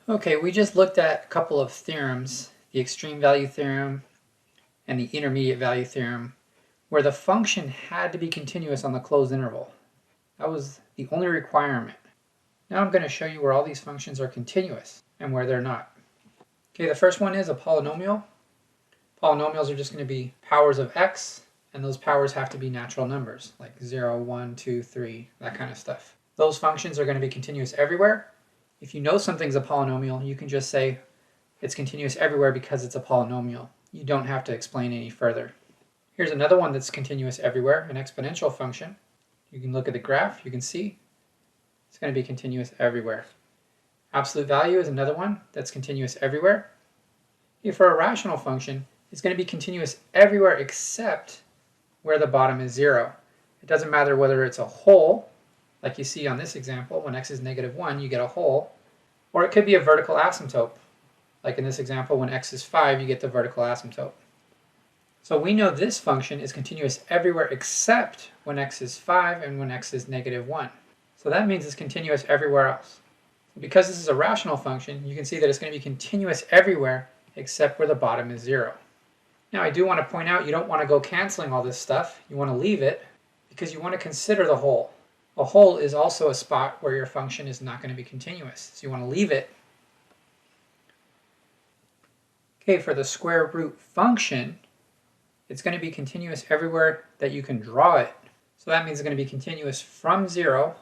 Okay, we just looked at a couple of theorems, the extreme value theorem and the intermediate value theorem, where the function had to be continuous on the closed interval. That was the only requirement. Now I'm going to show you where all these functions are continuous and where they're not. Okay, the first one is a polynomial. Polynomials are just going to be powers of x, and those powers have to be natural numbers, like 0, 1, 2, 3, that kind of stuff. Those functions are going to be continuous everywhere. If you know something's a polynomial, you can just say it's continuous everywhere because it's a polynomial. You don't have to explain any further. Here's another one that's continuous everywhere, an exponential function. You can look at the graph, you can see it's going to be continuous everywhere. Absolute value is another one that's continuous everywhere. Here for a rational function, it's going to be continuous everywhere except where the bottom is 0. It doesn't matter whether it's a whole, like you see on this example, when x is -1, you get a whole, or it could be a vertical asymptote. Like in this example, when x is 5, you get the vertical asymptote. So we know this function is continuous everywhere except when x is 5 and when x is -1. So that means it's continuous everywhere else. Because this is a rational function, you can see that it's going to be continuous everywhere except where the bottom is 0. Now I do want to point out you don't want to go canceling all this stuff. You want to leave it because you want to consider the whole. A whole is also a spot where your function is not going to be continuous, so you want to leave it. Okay, for the square root function, it's going to be continuous everywhere that you can draw it. So that means it's going to be continuous from 0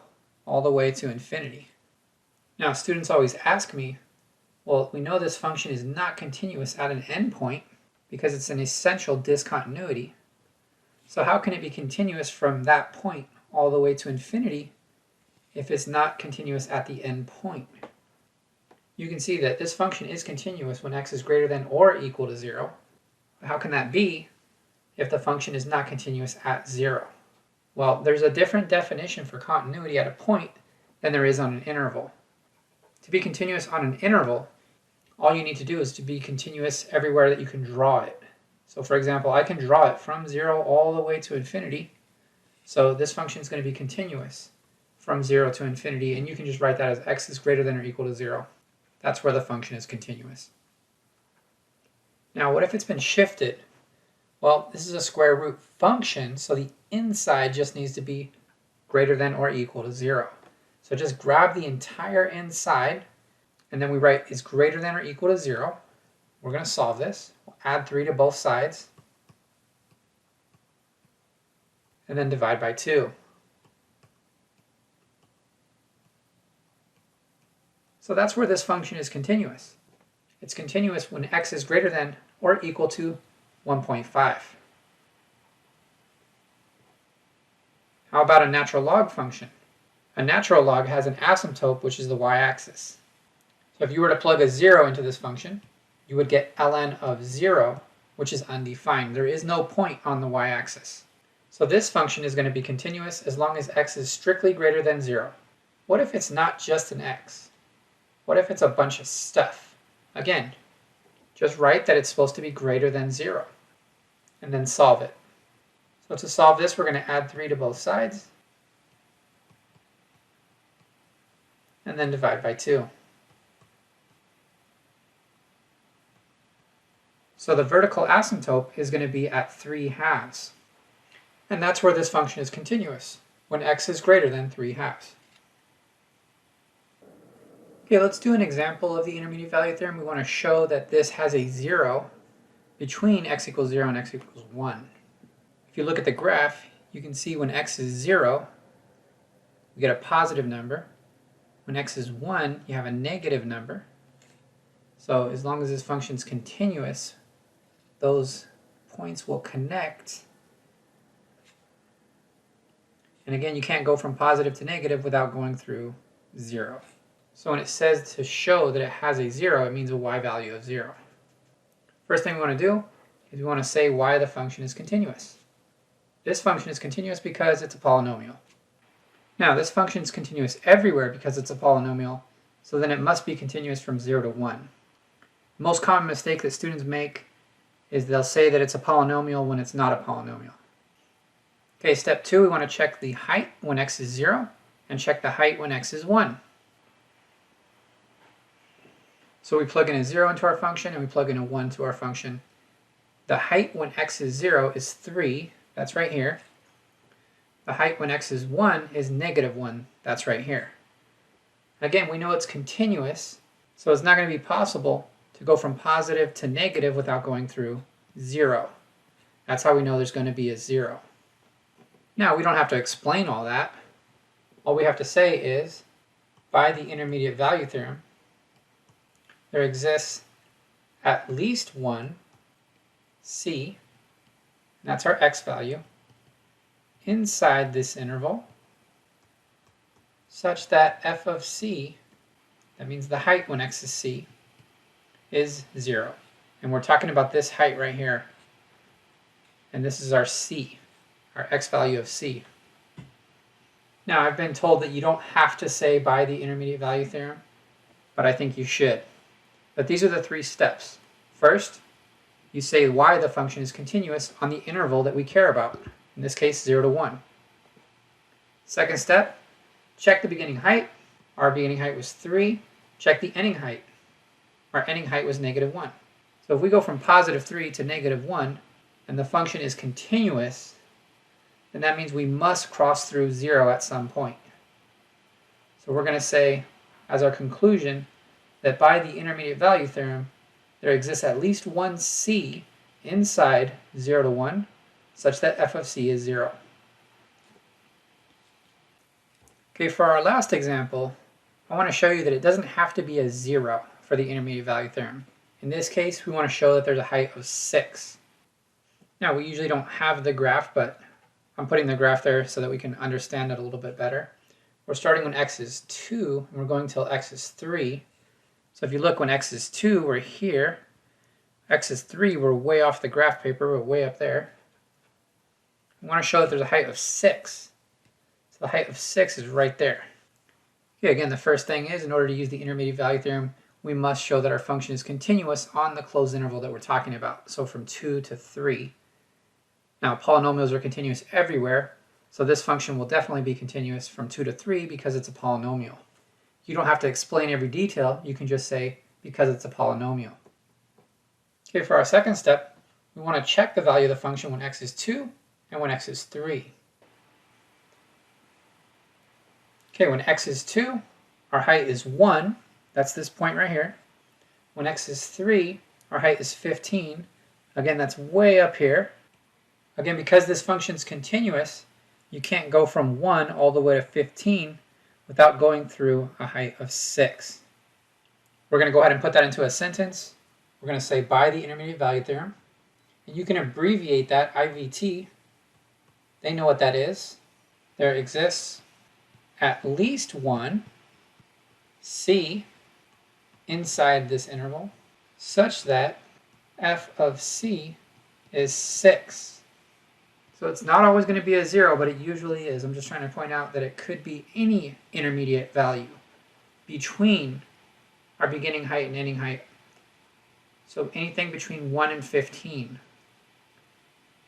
all the way to infinity. Now students always ask me, well, we know this function is not continuous at an endpoint because it's an essential discontinuity. So how can it be continuous from that point all the way to infinity if it's not continuous at the end point? You can see that this function is continuous when x is greater than or equal to 0. But how can that be if the function is not continuous at 0? Well, there's a different definition for continuity at a point than there is on an interval. To be continuous on an interval, all you need to do is to be continuous everywhere that you can draw it. So for example, I can draw it from 0 all the way to infinity. So this function is going to be continuous from 0 to infinity, and you can just write that as x is greater than or equal to 0. That's where the function is continuous. Now, what if it's been shifted? Well, this is a square root function, so the inside just needs to be greater than or equal to 0. So just grab the entire inside, and then we write is greater than or equal to 0. We're going to solve this. We'll add 3 to both sides, and then divide by 2. So that's where this function is continuous. It's continuous when x is greater than or equal to 1.5. How about a natural log function? A natural log has an asymptote, which is the y-axis. So if you were to plug a 0 into this function, you would get ln of 0, which is undefined. There is no point on the y-axis. So this function is going to be continuous as long as x is strictly greater than 0. What if it's not just an x? What if it's a bunch of stuff? Again, just write that it's supposed to be greater than 0, and then solve it. So to solve this, we're going to add 3 to both sides, and then divide by 2. So the vertical asymptote is going to be at 3/2. And that's where this function is continuous, when x is greater than 3/2. Okay, let's do an example of the intermediate value theorem. We want to show that this has a 0 between x equals 0 and x equals 1. If you look at the graph, you can see when x is 0, we get a positive number. When x is 1, you have a negative number. So as long as this function is continuous, those points will connect. And again, you can't go from positive to negative without going through 0. So when it says to show that it has a 0, it means a y value of 0. First thing we want to do is we want to say why the function is continuous. This function is continuous because it's a polynomial. Now, this function is continuous everywhere because it's a polynomial, so then it must be continuous from 0 to 1. The most common mistake that students make is they'll say that it's a polynomial when it's not a polynomial. Okay, step 2, we want to check the height when x is 0 and check the height when x is 1. So we plug in a 0 into our function and we plug in a 1 to our function. The height when x is 0 is 3. That's right here. The height when x is 1 is -1. That's right here. Again, we know it's continuous, so it's not going to be possible to go from positive to negative without going through 0. That's how we know there's going to be a 0. Now, we don't have to explain all that. All we have to say is, by the intermediate value theorem, there exists at least one c, and that's our x value, inside this interval, such that f of c, that means the height when x is c, is 0. And we're talking about this height right here. And this is our c, our x value of c. Now, I've been told that you don't have to say by the intermediate value theorem, but I think you should. But these are the 3 steps. First, you say why the function is continuous on the interval that we care about, in this case 0 to 1. Second step, check the beginning height. Our beginning height was 3. Check the ending height. Our ending height was -1. So if we go from +3 to -1, and the function is continuous, then that means we must cross through 0 at some point. So we're going to say, as our conclusion, that by the intermediate value theorem, there exists at least one c inside 0 to 1, such that f of c is 0. Okay, for our last example, I want to show you that it doesn't have to be a 0 for the intermediate value theorem. In this case, we want to show that there's a height of 6. Now, we usually don't have the graph, but I'm putting the graph there so that we can understand it a little bit better. We're starting when x is 2, and we're going till x is 3. So if you look, when x is 2, we're here. X is 3, we're way off the graph paper, we're way up there. We want to show that there's a height of 6. So the height of 6 is right there. Okay, again, the first thing is, in order to use the intermediate value theorem, we must show that our function is continuous on the closed interval that we're talking about, so from 2 to 3. Now, polynomials are continuous everywhere, so this function will definitely be continuous from 2 to 3 because it's a polynomial. You don't have to explain every detail, you can just say, because it's a polynomial. Okay, for our second step, we want to check the value of the function when x is 2 and when x is 3. Okay, when x is 2, our height is 1. That's this point right here. When x is 3, our height is 15. Again, that's way up here. Again, because this function is continuous, you can't go from 1 all the way to 15 without going through a height of 6. We're going to go ahead and put that into a sentence. We're going to say by the intermediate value theorem. And you can abbreviate that IVT. They know what that is. There exists at least one c inside this interval such that f of c is 6. So it's not always going to be a 0, but it usually is. I'm just trying to point out that it could be any intermediate value between our beginning height and ending height. So anything between 1 and 15.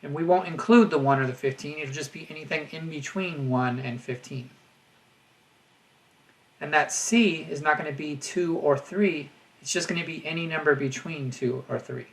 And we won't include the 1 or the 15. It'll just be anything in between 1 and 15. And that c is not going to be 2 or 3. It's just going to be any number between 2 or 3.